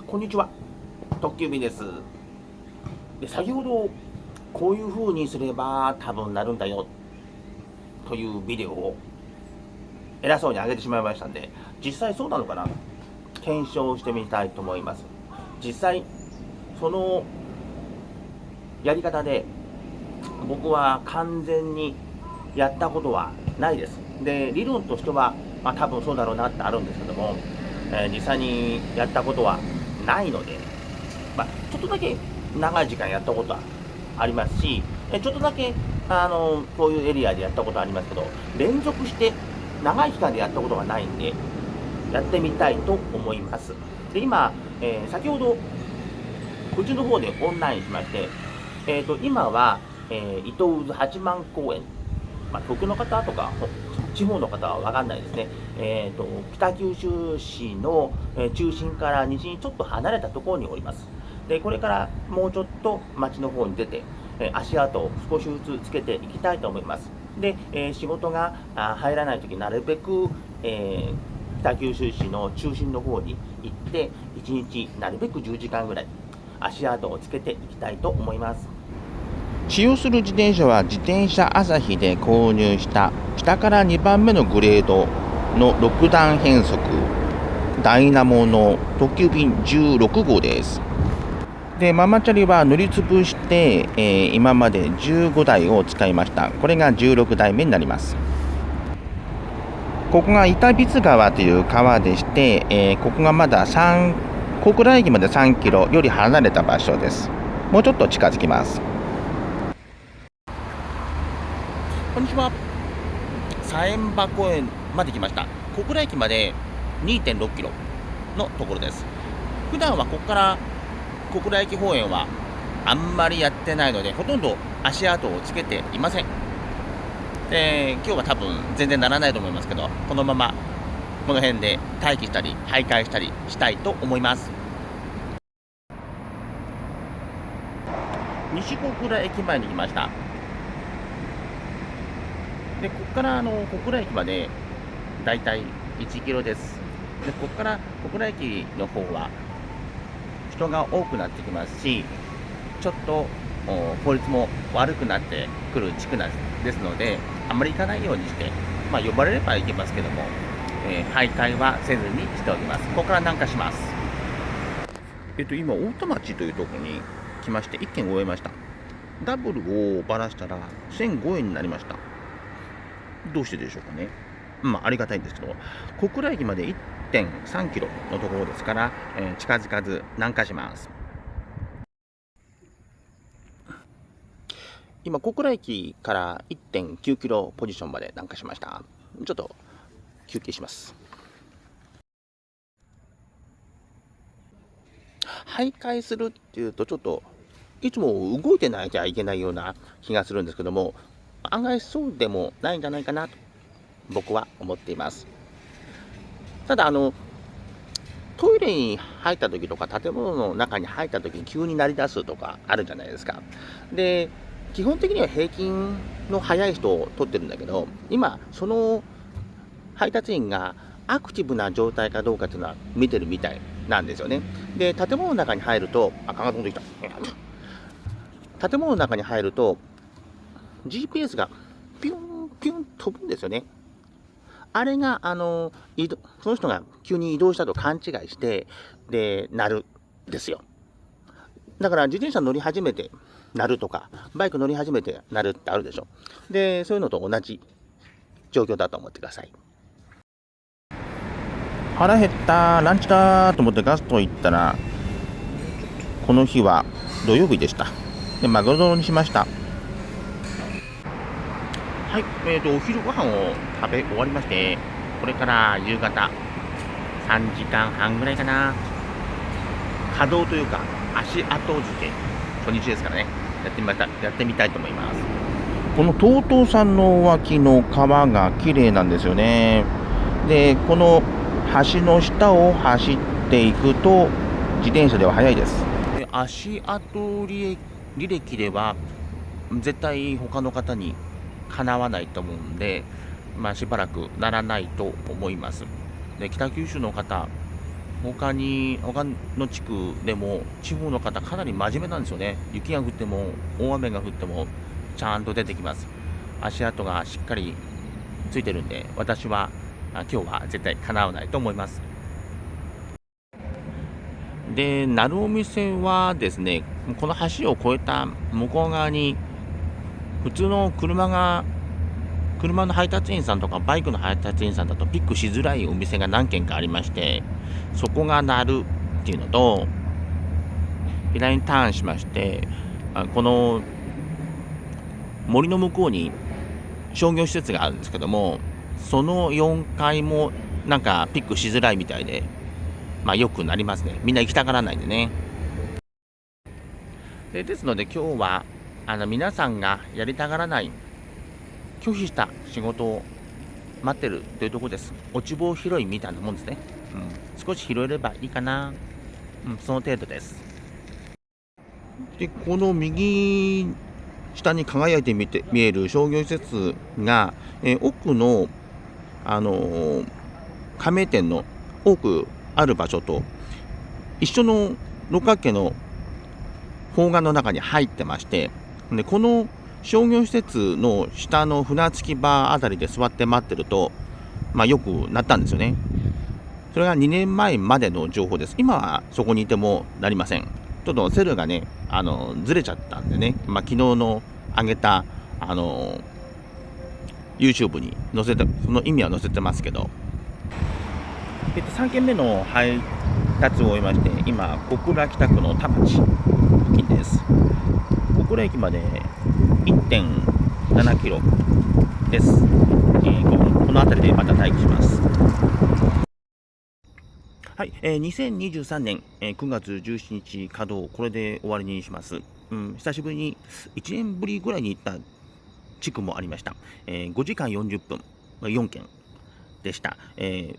こんにちは、特急便です。で、先ほどこういう風にすれば多分なるんだよというビデオを偉そうに上げてしまいましたんで、実際そうなのかな、検証してみたいと思います。実際そのやり方で僕は完全にやったことはないです。で、理論としては、多分そうだろうなってあるんですけども、実際にやったことはないので、ちょっとだけ長い時間やったことはありますし、ちょっとだけこういうエリアでやったことはありますけど、連続して長い期間でやったことがないんで、やってみたいと思います。で、今、先ほどうちの方でオンラインしまして、今は、伊東渦八幡公園、東京の方とか地方の方は分かんないですね、北九州市の中心から西にちょっと離れたところにおります。で、これからもうちょっと町の方に出て、足跡を少しずつつけていきたいと思います。で、仕事が入らないとき、なるべく、北九州市の中心の方に行って、1日なるべく10時間ぐらい足跡をつけていきたいと思います。使用する自転車は自転車朝日で購入した下から2番目のグレードの6段変速ダイナモの特急便16号です。で、ママチャリは塗りつぶして、今まで15台を使いました。これが16台目になります。ここが板櫃川という川でして、ここがまだ小倉駅まで3キロより離れた場所です。もうちょっと近づきます。こんにちは。佐円場公園まで来ました。小倉駅まで 2.6 キロのところです。普段はここから小倉駅方面はあんまりやってないので、ほとんど足跡をつけていません。で、今日は多分全然ならないと思いますけど、このままこの辺で待機したり徘徊したりしたいと思います。西小倉駅前に来ました。で、ここから小倉駅までだいたい1キロです。で、ここから小倉駅の方は人が多くなってきますし、ちょっと効率も悪くなってくる地区ですので、あんまり行かないようにして、呼ばれれば行けますけども、徘徊はせずにしております。ここから南下します。今、大田町というところに来まして、1件終えました。ダブルをばらしたら1005円になりました。どうしてでしょうかね。ありがたいんですけど、小倉駅まで 1.3 キロのところですから、近づかず南下します。今、小倉駅から 1.9 キロポジションまで南下しました。ちょっと休憩します。徘徊するっていうと、ちょっといつも動いてなきゃいけないような気がするんですけども、案外そうでもないんじゃないかなと僕は思っています。ただトイレに入った時とか建物の中に入った時に急に鳴り出すとかあるじゃないですか。で、基本的には平均の速い人を取ってるんだけど、今その配達員がアクティブな状態かどうかっていうのは見てるみたいなんですよね。で、建物の中に入ると、蚊が飛んできた。建物の中に入ると GPS がピュンピュン飛ぶんですよね。あれがその人が急に移動したと勘違いして、で鳴るんですよ。だから自転車乗り始めて鳴るとか、バイク乗り始めて鳴るってあるでしょ。で、そういうのと同じ状況だと思ってください。腹減った、ランチだと思ってガスト行ったら、この日は土曜日でした。で、マグロ丼にしました。はい、お昼ご飯を食べ終わりまして、これから夕方3時間半ぐらいかな、稼働というか足跡付け初日ですからね、やってみたいと思います。この TOTO さんの脇の川が綺麗なんですよね。で、この橋の下を走っていくと自転車では速いです。で、足跡履歴では絶対他の方にかなわないと思うんで、しばらくならないと思います。で、北九州の方、他の地区でも地方の方かなり真面目なんですよね。雪が降っても大雨が降ってもちゃんと出てきます。足跡がしっかりついてるんで、私は今日は絶対叶わないと思います。で、なるお店はですね、この橋を越えた向こう側に普通の車の配達員さんとかバイクの配達員さんだとピックしづらいお店が何軒かありまして、そこが鳴るっていうのと、左にターンしまして、この森の向こうに商業施設があるんですけども、その4階もなんかピックしづらいみたいで、よくなりますね。みんな行きたがらないんでね。ですので今日は皆さんがやりたがらない拒否した仕事を待ってるというところです。落ち棒拾いみたいなもんですね。少し拾えればいいかな。その程度です。で、この右下に輝いて見える商業施設が、奥の、加盟店の多くある場所と一緒の六角形の方眼の中に入ってまして、でこの商業施設の下の船着き場あたりで座って待ってると、よくなったんですよね。それが2年前までの情報です。今はそこにいてもなりません。ちょっとセルがね、ずれちゃったんでね、昨日の上げた、YouTube に載せて、その意味は載せてますけど、3件目の配達を終えまして、今、小倉北区の田町付近です。小倉駅まで 1.7 キロです。この辺りでまた待機します。はい、2023年、9月17日稼働、これで終わりにします。久しぶりに1年ぶりぐらいに行った地区もありました。5時間40分、4件でした。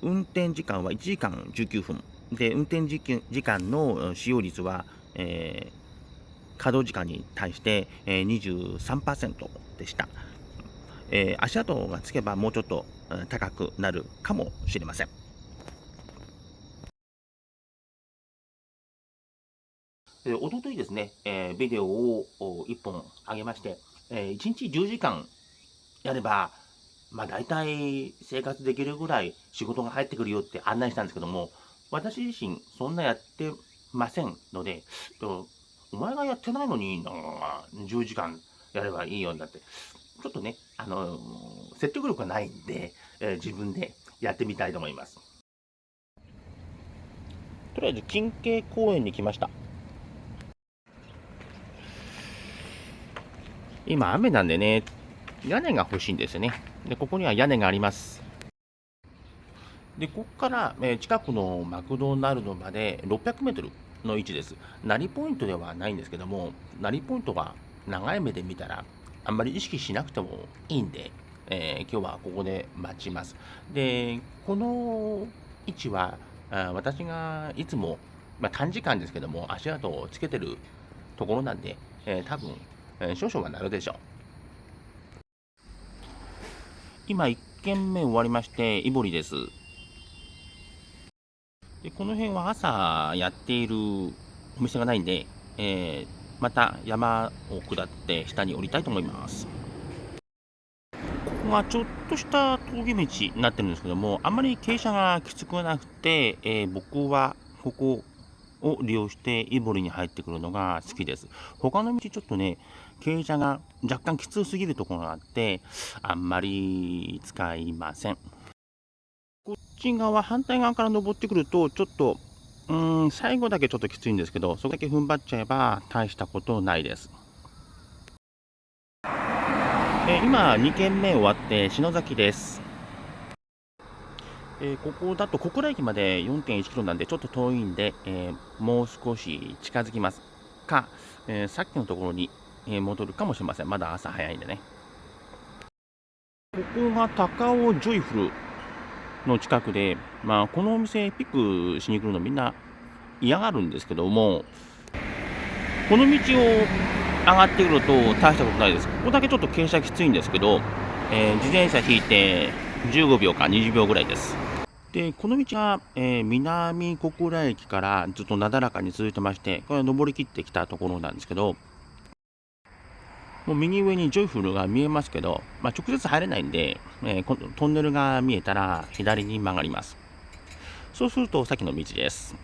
運転時間は1時間19分。で、運転時間の使用率は、稼働時間に対して、23% でした。足跡がつけばもうちょっと高くなるかもしれません。おとといですね、ビデオを1本上げまして、1日10時間やれば、大体生活できるぐらい仕事が入ってくるよって案内したんですけども、私自身そんなやってませんので、お前がやってないのに10時間やればいいようになって、ちょっとね、説得力がないんで、自分でやってみたいと思います。とりあえず近景公園に来ました。今雨なんでね、屋根が欲しいんですよね。で、ここには屋根があります。で、ここから、近くのマクドナルドまで600メートルの位置です。ナリポイントではないんですけども、ナリポイントは長い目で見たら、あんまり意識しなくてもいいんで、今日はここで待ちます。で、この位置は、私がいつも、短時間ですけども、足跡をつけてるところなんで、多分、少々はなるでしょう。今1軒目終わりまして、イボリです。で、この辺は朝やっているお店がないんで、また山を下って下に降りたいと思います。ここがちょっとした峠道になってるんですけども、あんまり傾斜がきつくなくて、僕はここを利用してイボリに入ってくるのが好きです。他の道ちょっとね、傾斜が若干きつすぎるところがあって、あんまり使いません。こっち側、反対側から登ってくると、ちょっと、最後だけちょっときついんですけど、そこだけ踏ん張っちゃえば大したことないです。今、2軒目終わって篠崎です。ここだと小倉駅まで 4.1 キロなんでちょっと遠いんで、もう少し近づきますか、さっきのところに、戻るかもしれません。まだ朝早いんでね。ここが高尾ジョイフルの近くで、このお店ピックしに来るのみんな嫌がるんですけども、この道を上がってくると大したことないです。ここだけちょっと傾斜きついんですけど、自転車引いて15秒か20秒ぐらいです。で、この道は、南小倉駅からずっとなだらかに続いてまして、これは登り切ってきたところなんですけど、もう右上にジョイフルが見えますけど、直接入れないんで、このトンネルが見えたら左に曲がります。そうすると先の道です。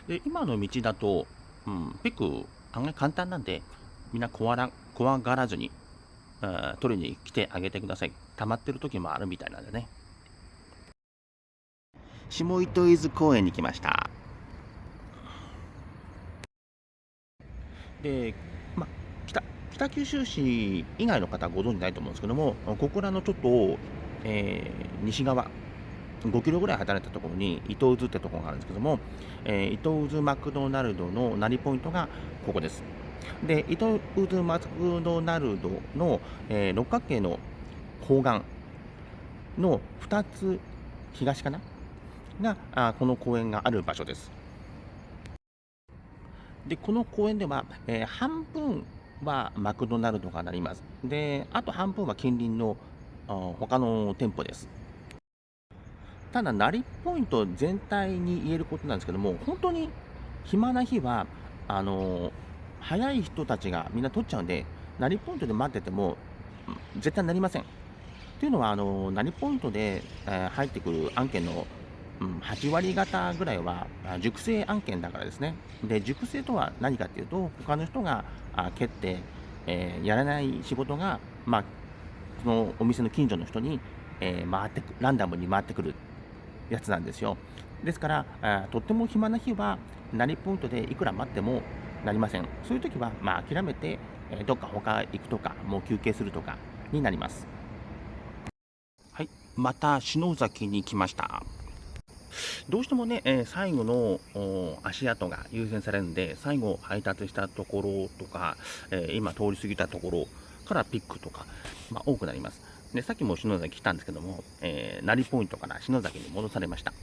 で、今の道だと、結構案外簡単なんで、みんな怖がらずに、取りに来てあげてください。溜まってる時もあるみたいなんでね。下糸伊豆公園に来ました。で、北九州市以外の方はご存じないと思うんですけども、ここらのちょっと、西側、5キロぐらい離れたところに伊東渦ってところがあるんですけども、伊東渦マクドナルドのなりポイントがここです。で、伊東渦マクドナルドの、六角形の方眼の2つ東かながこの公園がある場所です。で、この公園では、半分はマクドナルドがなります。で、あと半分は近隣の他の店舗です。ただ、なりポイント全体に言えることなんですけども、本当に暇な日は、早い人たちがみんな取っちゃうんで、なりポイントで待ってても、絶対なりません。というのは、なりポイントで、入ってくる案件の、8割方ぐらいは熟成案件だからですね。で、熟成とは何かっていうと、他の人が蹴って、やらない仕事が、そのお店の近所の人に、ランダムに回ってくるやつなんですよ。ですから、とっても暇な日は、なりポイントでいくら待ってもなりません。そういう時は、諦めて、どっか他行くとか、もう休憩するとかになります。はい、また篠崎に来ました。どうしてもね、最後の足跡が優先されるんで、最後配達したところとか、今通り過ぎたところからピックとか、多くなります。で、さっきも篠崎来たんですけども、なりポイントから篠崎に戻されました。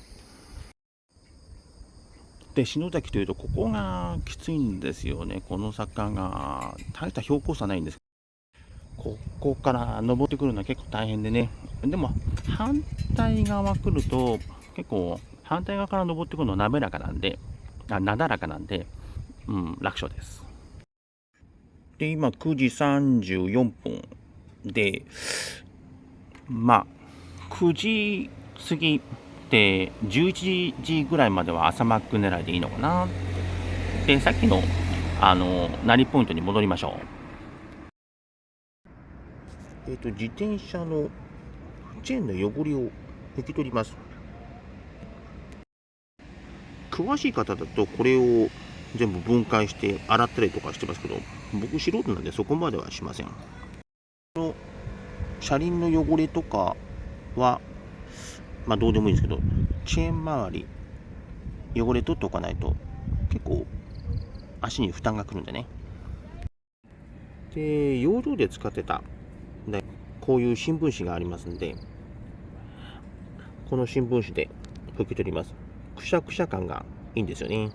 で、篠崎というと、ここがきついんですよね。この坂が、大した標高差ないんです。ここから登ってくるのは結構大変でね。でも、反対側来ると、結構、反対側から登ってくるのは滑らかなんで、なだらかなんで、楽勝です。で、今9時34分で、9時過ぎて11時ぐらいまでは朝マック狙いでいいのかな。で、さっきの、なりポイントに戻りましょう。自転車のチェーンの汚れを拭き取ります。詳しい方だとこれを全部分解して洗ったりとかしてますけど、僕素人なんでそこまではしません。この車輪の汚れとかはどうでもいいんですけど、チェーン周り汚れ取っておかないと結構足に負担がくるんでね。で、養生で使ってたこういう新聞紙がありますんで、この新聞紙で拭き取ります。くしゃくしゃ感がいいんですよね。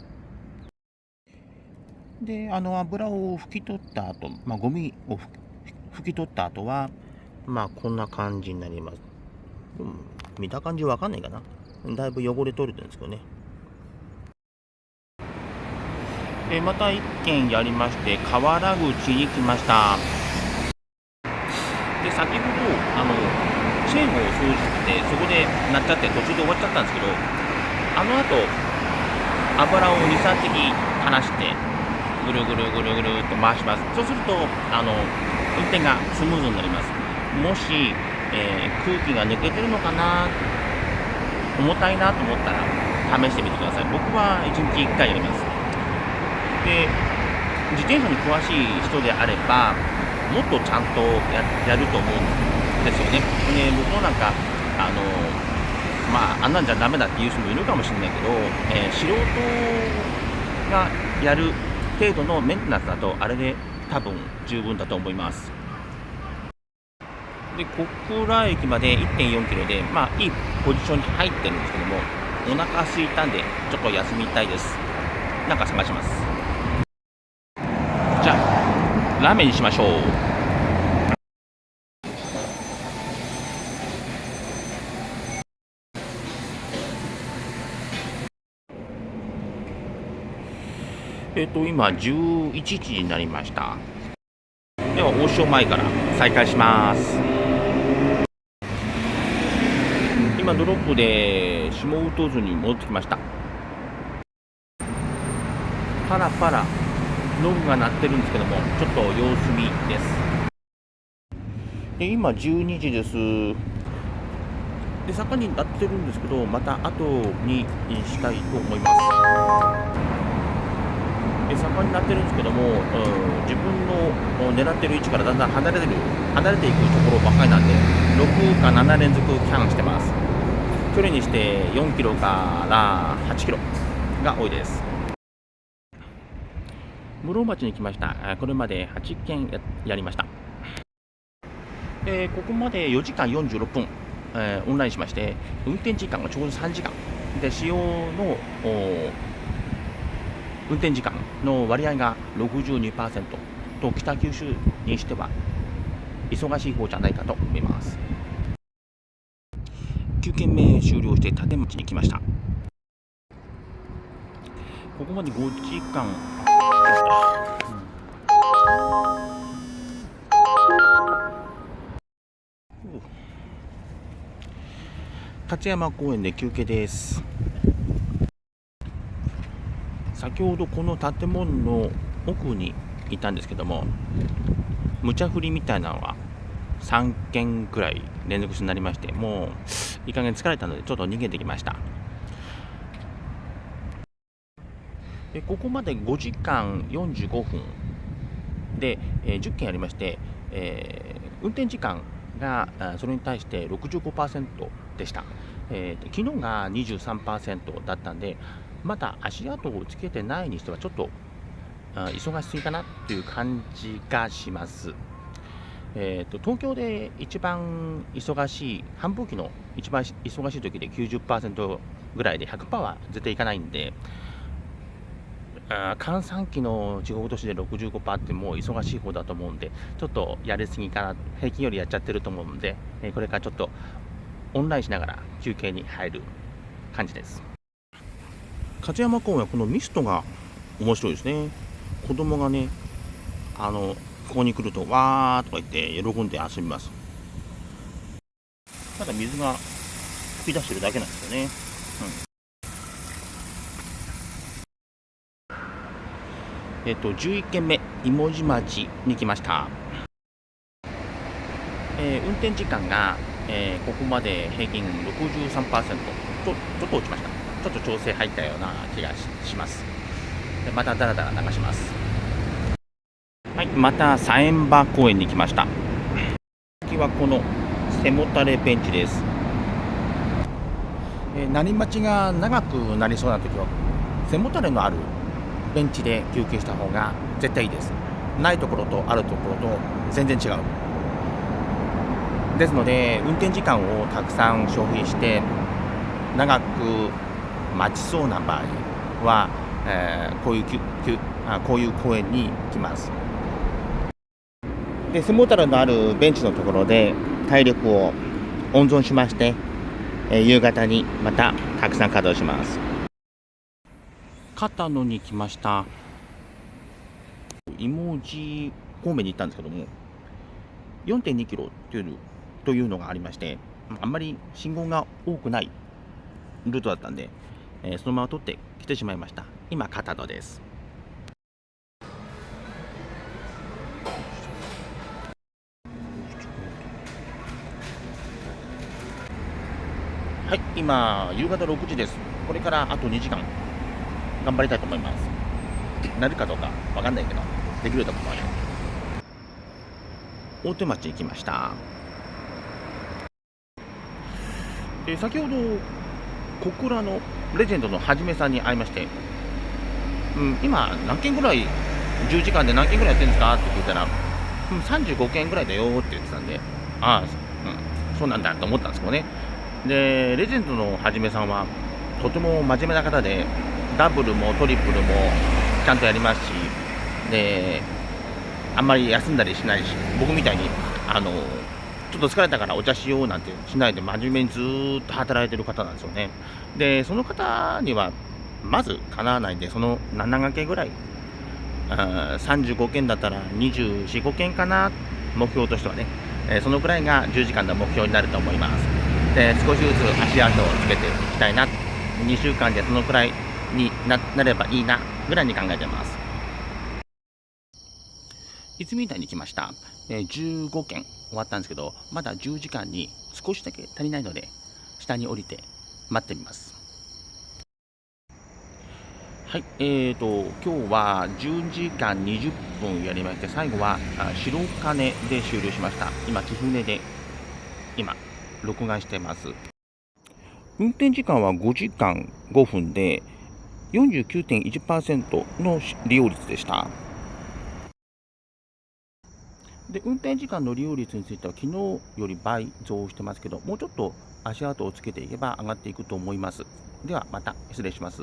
で、油を拭き取った後、ゴミを拭き取った後は、こんな感じになります。見た感じわかんないかな。だいぶ汚れ取れてるんですけどね。で、また一件やりまして、河原口に来ました。で、先ほど、チェーンを掃除して、そこでなっちゃって途中で終わっちゃったんですけど、あの後、油を2、3滴離して、ぐるぐるぐるぐるっと回します。そうすると、運転がスムーズになります。もし、空気が抜けてるのかな、重たいなと思ったら、試してみてください。僕は1日1回やります。で、自転車に詳しい人であれば、もっとちゃんとやると思うんですよね。で、僕もなんか、あんなんじゃダメだっていう人もいるかもしれないけど、素人がやる程度のメンテナンスだと、あれで多分十分だと思います。で、小倉駅まで 1.4 キロで、いいポジションに入ってるんですけども、お腹空いたんで、ちょっと休みたいです。なんか探します。じゃあ、ラーメンにしましょう。今11時になりました。では王将前から再開します。今ドロップで下ウト図に戻ってきました。パラパラノブが鳴ってるんですけども、ちょっと様子見です。で今12時です。で坂になってるんですけど、また後にしたいと思います。で坂になってるんですけども、自分の狙ってる位置からだんだん離れていくところばっかりなんで、6か7連続キャンしてます。距離にして4キロから8キロが多いです。室町に来ました。これまで8件 やりました。ここまで4時間46分、オンラインしまして、運転時間がちょうど3時間で、使用の運転時間の割合が 62% と、北九州にしては忙しい方じゃないかと思います。9件目終了して立町に来ました。ここまで5時間勝山公園で休憩です。先ほどこの建物の奥にいたんですけども、無茶振りみたいなのが3件くらい連続してなりまして、もういい加減疲れたのでちょっと逃げてきました。ここまで5時間45分で、10件ありまして、運転時間がそれに対して 65% でした。昨日が 23% だったんで、まだ足跡をつけてないにしてはちょっと忙しすぎかなという感じがします。東京で一番忙しい繁忙期の一番忙しい時で 90% ぐらいで 100% は絶対いかないんで、閑散期の地方都市で 65% ってもう忙しい方だと思うんで、ちょっとやりすぎかな、平均よりやっちゃってると思うんで、これからちょっとオンラインしながら休憩に入る感じです。勝山公園はこのミストが面白いですね。子供がね、ここに来るとわーとか言って喜んで遊びます。ただ水が噴き出してるだけなんですよね。11軒目、芋地町に来ました。運転時間が、ここまで平均 63%、ちょっと落ちました。ちょっと調整入ったような気がします。でまただらだら流します。はい、また佐園場公園に来ました。次はこの背もたれベンチです。何待ちが長くなりそうな時は背もたれのあるベンチで休憩した方が絶対いいです。ないところとあるところと全然違う。ですので運転時間をたくさん消費して長く待ちそうな場合は、こういう公園に来ます。で背もたれのあるベンチのところで体力を温存しまして、夕方にまたたくさん稼働します。片野に来ました。芋地方面に行ったんですけども、 4.2 キロというのがありまして、あんまり信号が多くないルートだったんで、そのまま取って来てしまいました。今片野です。はい、今夕方6時です。これからあと2時間頑張りたいと思います。なるかどうかわかんないけどできると思うよ。大手町に来ました。先ほど小倉のレジェンドのはじめさんに会いまして、今何件ぐらい10時間で何件ぐらいやってるんですかって聞いたら、35件ぐらいだよって言ってたんで、そうなんだと思ったんですけどね。でレジェンドのはじめさんはとても真面目な方で、ダブルもトリプルもちゃんとやりますし、であんまり休んだりしないし、僕みたいにちょっと疲れたからお茶しようなんてしないで真面目にずーっと働いてる方なんですよね。でその方にはまずかなわないんで、その7掛けぐらい35件だったら24、5件かな、目標としてはね。そのくらいが10時間の目標になると思います。で、少しずつ足跡をつけていきたいな。2週間でそのくらいに なればいいな、ぐらいに考えてます。いつみたいに来ました。15件終わったんですけど、まだ10時間に少しだけ足りないので、下に降りて待ってみます。はい、今日は10時間20分やりまして、最後は白金で終了しました。今、貴船で今、録画してます。運転時間は5時間5分で 49.1% の利用率でした。で、運転時間の利用率については昨日より倍増してますけど、もうちょっと足跡をつけていけば上がっていくと思います。ではまた失礼します。